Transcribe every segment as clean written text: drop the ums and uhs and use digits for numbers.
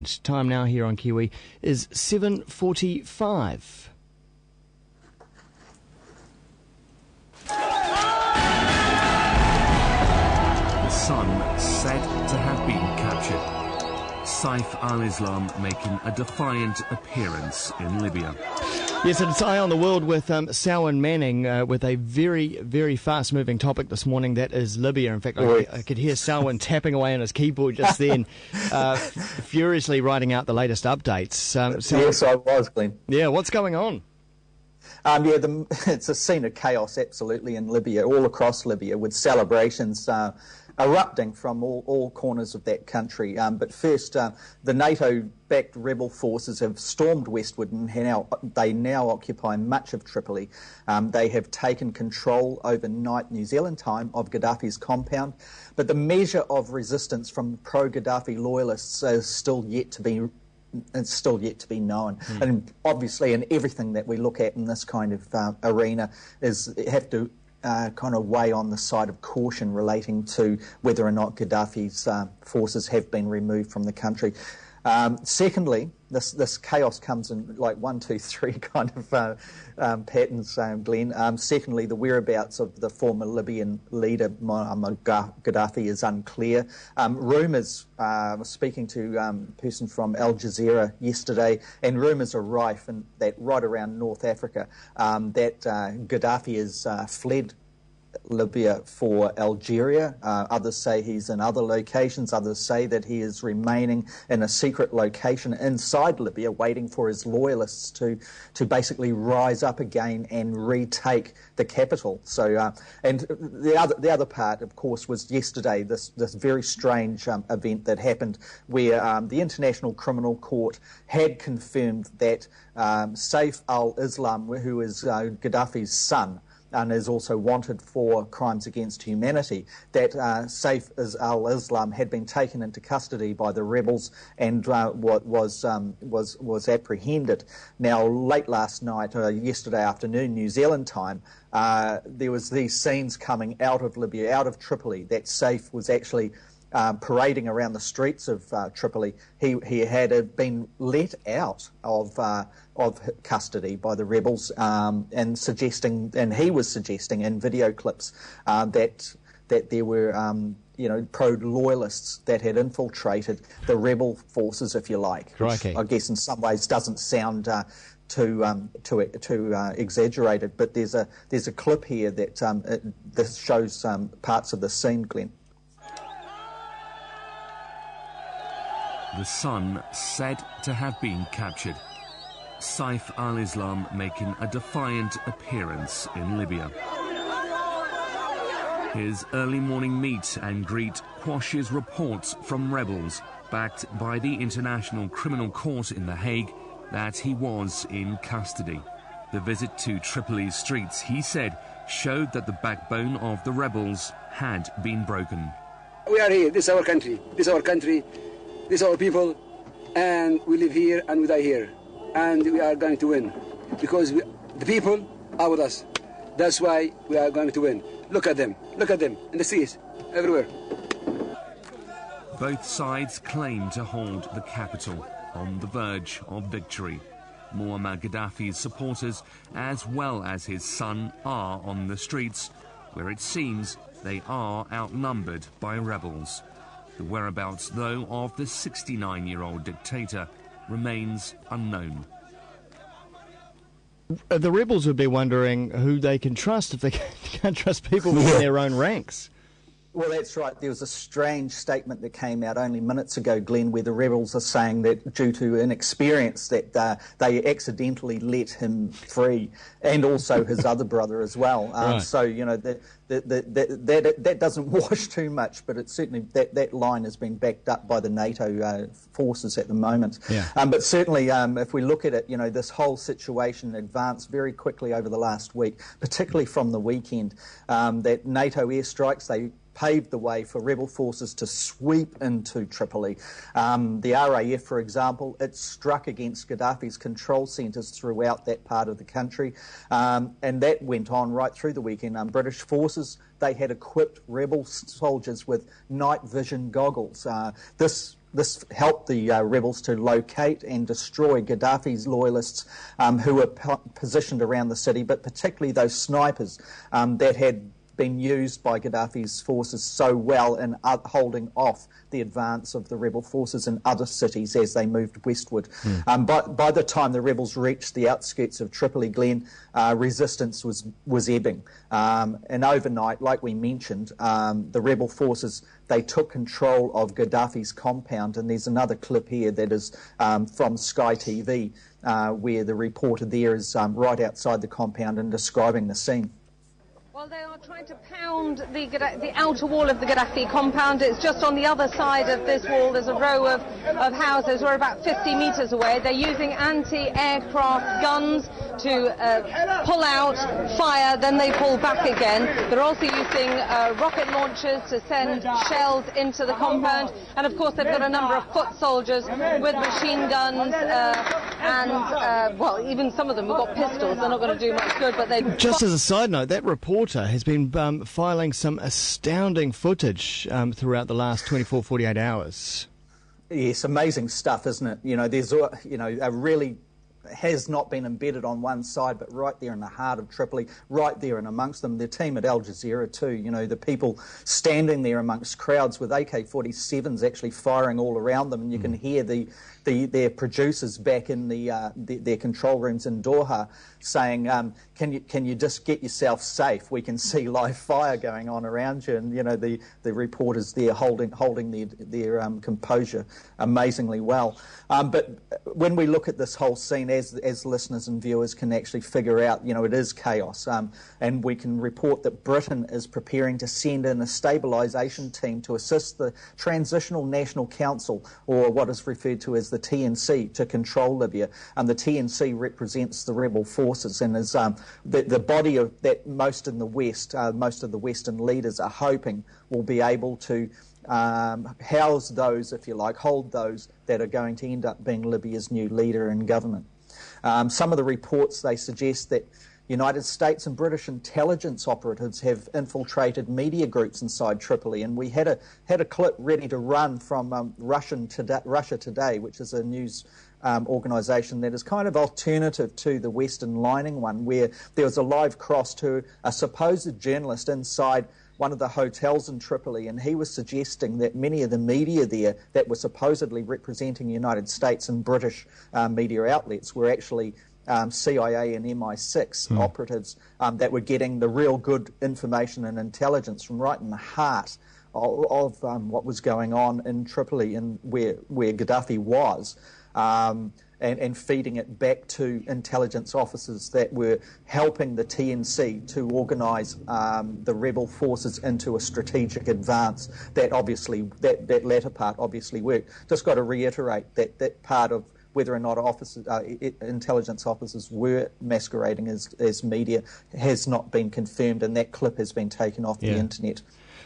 Time now here on Kiwi is 7:45. The sun said to have been captured. Saif al-Islam making a defiant appearance in Libya. Yes, it's Eye on the World with Salwan Manning with a very, very fast-moving topic this morning. That is Libya. In fact, I could hear Salwan tapping away on his keyboard just then, furiously writing out the latest updates. Yes, I was, Glenn. Yeah, what's going on? It's a scene of chaos, absolutely, in Libya, all across Libya, with celebrations erupting from all corners of that country. But first, the NATO-backed rebel forces have stormed westward and they now occupy much of Tripoli. They have taken control overnight New Zealand time of Gaddafi's compound, but the measure of resistance from pro-Gaddafi loyalists is still yet to be known. And obviously, in everything that we look at in this kind of arena have to kind of weigh on the side of caution relating to whether or not Gaddafi's forces have been removed from the country. Secondly, this chaos comes in like 1, 2, 3 kind of patterns, Glenn. Secondly, the whereabouts of the former Libyan leader, Muammar Gaddafi, is unclear. Rumours, I was speaking to a person from Al Jazeera yesterday, and rumours are rife that right around North Africa that Gaddafi has fled Libya for Algeria. Others say he's in other locations. Others say that he is remaining in a secret location inside Libya, waiting for his loyalists to basically rise up again and retake the capital. So, and the other part, of course, was yesterday this very strange event that happened where the International Criminal Court had confirmed that Saif al-Islam, who is Gaddafi's son, and is also wanted for crimes against humanity, that Saif al-Islam had been taken into custody by the rebels and was apprehended. Now, late last night, yesterday afternoon, New Zealand time, there was these scenes coming out of Libya, out of Tripoli, that Saif was actually parading around the streets of Tripoli. He had been let out of custody by the rebels, and he was suggesting in video clips that there were pro-loyalists that had infiltrated the rebel forces, if you like. Which I guess in some ways doesn't sound too exaggerated, but there's a clip here that this shows parts of the scene, Glenn. The sun said to have been captured. Saif al-Islam making a defiant appearance in Libya. His early morning meet and greet quashes reports from rebels backed by the International Criminal Court in The Hague that he was in custody. The visit to Tripoli's streets, he said, showed that the backbone of the rebels had been broken. We are here. This is our country. This is our country. These are our people, and we live here and we die here, and we are going to win because the people are with us. That's why we are going to win. Look at them in the streets, everywhere. Both sides claim to hold the capital on the verge of victory. Muammar Gaddafi's supporters, as well as his son, are on the streets, where it seems they are outnumbered by rebels. The whereabouts, though, of the 69-year-old dictator remains unknown. The rebels would be wondering who they can trust if they can't trust people within their own ranks. Well, that's right. There was a strange statement that came out only minutes ago, Glenn, where the rebels are saying that due to inexperience that they accidentally let him free, and also his other brother as well. Right. So, that doesn't wash too much, but it's certainly that line has been backed up by the NATO forces at the moment. Yeah. But certainly, if we look at it, this whole situation advanced very quickly over the last week, particularly from the weekend. That NATO airstrikes, they paved the way for rebel forces to sweep into Tripoli. The RAF, for example, it struck against Gaddafi's control centres throughout that part of the country, and that went on right through the weekend. British forces, they had equipped rebel soldiers with night vision goggles. This this helped the rebels to locate and destroy Gaddafi's loyalists who were positioned around the city, but particularly those snipers that had been used by Gaddafi's forces so well in holding off the advance of the rebel forces in other cities as they moved westward. By the time the rebels reached the outskirts of Tripoli, Glen, resistance was ebbing. And overnight, like we mentioned, the rebel forces, they took control of Gaddafi's compound, and there's another clip here that is from Sky TV, where the reporter there is right outside the compound and describing the scene. Well, they are trying to pound the outer wall of the Gaddafi compound. It's just on the other side of this wall. There's a row of houses. We're about 50 metres away. They're using anti-aircraft guns to pull out, fire, then they pull back again. They're also using rocket launchers to send shells into the compound. And, of course, they've got a number of foot soldiers with machine guns and, well, even some of them have got pistols. They're not going to do much good, but they... Just as a side note, that reporter has been filing some astounding footage throughout the last 24, 48 hours. Yes, amazing stuff, isn't it? You know, there's, you know, a really has not been embedded on one side, but right there in the heart of Tripoli, right there and amongst them, the team at Al Jazeera too, you know, the people standing there amongst crowds with AK-47s actually firing all around them, and you can hear their producers back in their control rooms in Doha saying, can you just get yourself safe? We can see live fire going on around you. And, you know, the reporters there holding their composure amazingly well. But when we look at this whole scene, as listeners and viewers can actually figure out, you know, it is chaos. And we can report that Britain is preparing to send in a stabilisation team to assist the Transitional National Council, or what is referred to as the TNC, to control Libya. And the TNC represents the rebel forces and is the body of that most in the West, most of the Western leaders are hoping will be able to house those, if you like, hold those that are going to end up being Libya's new leader and government. Some of the reports, they suggest that United States and British intelligence operatives have infiltrated media groups inside Tripoli, and we had a clip ready to run from Russia Today, which is a news organisation that is kind of alternative to the Western lining one, where there was a live cross to a supposed journalist inside one of the hotels in Tripoli, and he was suggesting that many of the media there that were supposedly representing United States and British media outlets were actually CIA and MI6 operatives that were getting the real good information and intelligence from right in the heart of what was going on in Tripoli and where Gaddafi was, and feeding it back to intelligence officers that were helping the TNC to organise the rebel forces into a strategic advance. That latter part obviously worked. Just got to reiterate that part of whether or not intelligence officers were masquerading as media has not been confirmed, and that clip has been taken off the internet.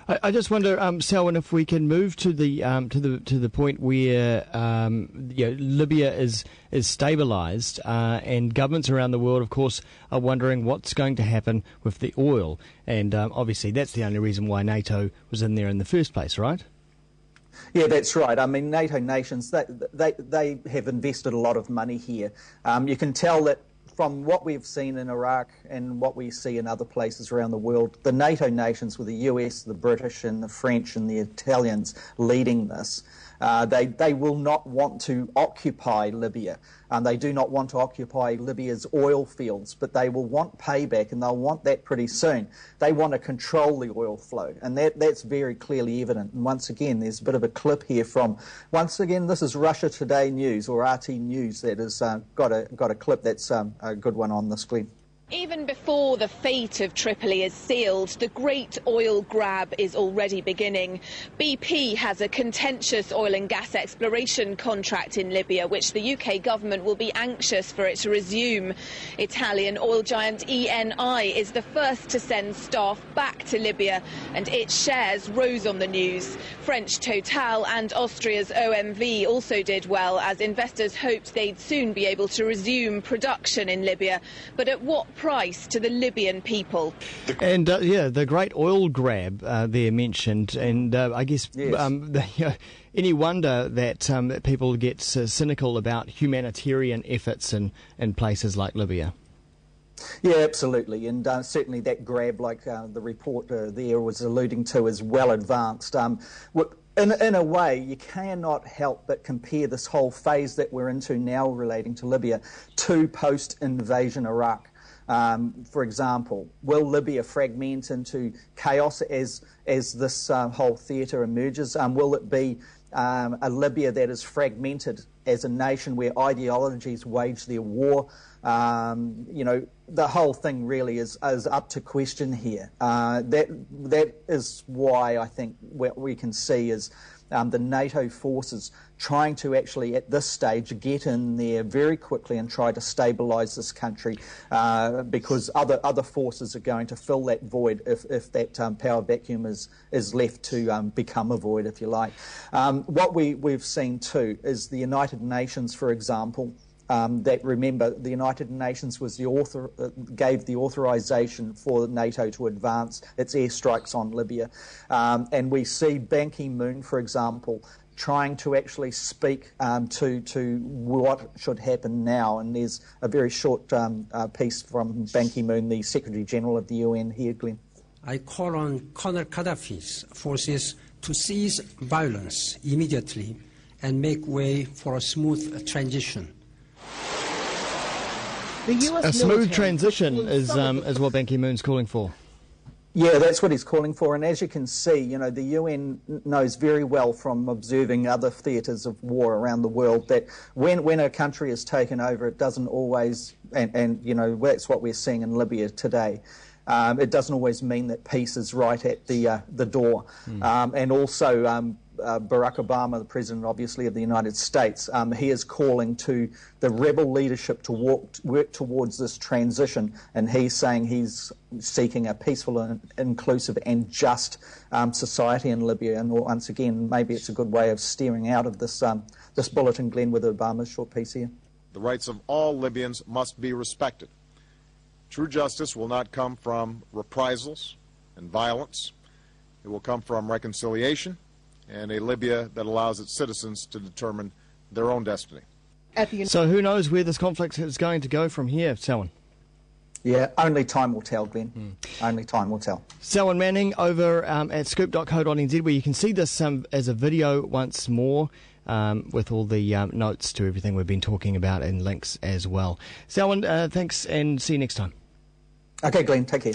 I just wonder, Selwyn, if we can move to the point where Libya is stabilised, and governments around the world, of course, are wondering what's going to happen with the oil, and obviously that's the only reason why NATO was in there in the first place, right? Yeah, that's right. I mean, NATO nations, they have invested a lot of money here. You can tell that from what we've seen in Iraq and what we see in other places around the world, the NATO nations, with the US, the British and the French and the Italians leading this, they will not want to occupy Libya. They do not want to occupy Libya's oil fields, but they will want payback, and they'll want that pretty soon. They want to control the oil flow, and that's very clearly evident. And once again, there's a bit of a clip here from, once again, this is Russia Today News, or RT News, that has got a clip that's a good one on the screen. Even before the fate of Tripoli is sealed, the great oil grab is already beginning. BP has a contentious oil and gas exploration contract in Libya, which the UK government will be anxious for it to resume. Italian oil giant Eni is the first to send staff back to Libya, and its shares rose on the news. French Total and Austria's OMV also did well, as investors hoped they'd soon be able to resume production in Libya. But at what price to the Libyan people. And the great oil grab there mentioned, and I guess Yes. any wonder that people get cynical about humanitarian efforts in places like Libya? Yeah, absolutely, and certainly that grab, like the report there was alluding to, is well advanced. In a way, you cannot help but compare this whole phase that we're into now relating to Libya to post-invasion Iraq. For example, will Libya fragment into chaos as this whole theatre emerges? Will it be a Libya that is fragmented as a nation where ideologies wage their war? The whole thing really is up to question here. That is why I think what we can see is the NATO forces trying to actually, at this stage, get in there very quickly and try to stabilise this country, because other forces are going to fill that void if that power vacuum is left to become a void, if you like. What we've seen too is the United Nations, for example. Remember, the United Nations was gave the authorisation for NATO to advance its airstrikes on Libya, and we see Ban Ki-moon, for example, trying to actually speak to what should happen now. And there's a very short piece from Ban Ki-moon, the Secretary General of the UN, here, Glenn. I call on Colonel Gaddafi's forces to cease violence immediately and make way for a smooth transition. A smooth transition is what Ban Ki-moon's calling for. Yeah, that's what he's calling for. And as you can see, the UN knows very well from observing other theatres of war around the world that when a country is taken over, it doesn't always, and that's what we're seeing in Libya today. It doesn't always mean that peace is right at the door. And also, Barack Obama, the president, obviously, of the United States, he is calling to the rebel leadership to work towards this transition, and he's saying he's seeking a peaceful and inclusive and just society in Libya. And once again, maybe it's a good way of steering out of this bulletin, Glenn, with Obama's short piece here. The rights of all Libyans must be respected. True justice will not come from reprisals and violence. It will come from reconciliation and a Libya that allows its citizens to determine their own destiny. So who knows where this conflict is going to go from here, Selwyn? Yeah, only time will tell, Glenn. Only time will tell. Selwyn Manning over at scoop.co.nz, where you can see this as a video once more, with all the notes to everything we've been talking about and links as well. Selwyn, thanks, and see you next time. Okay, Glenn, take care.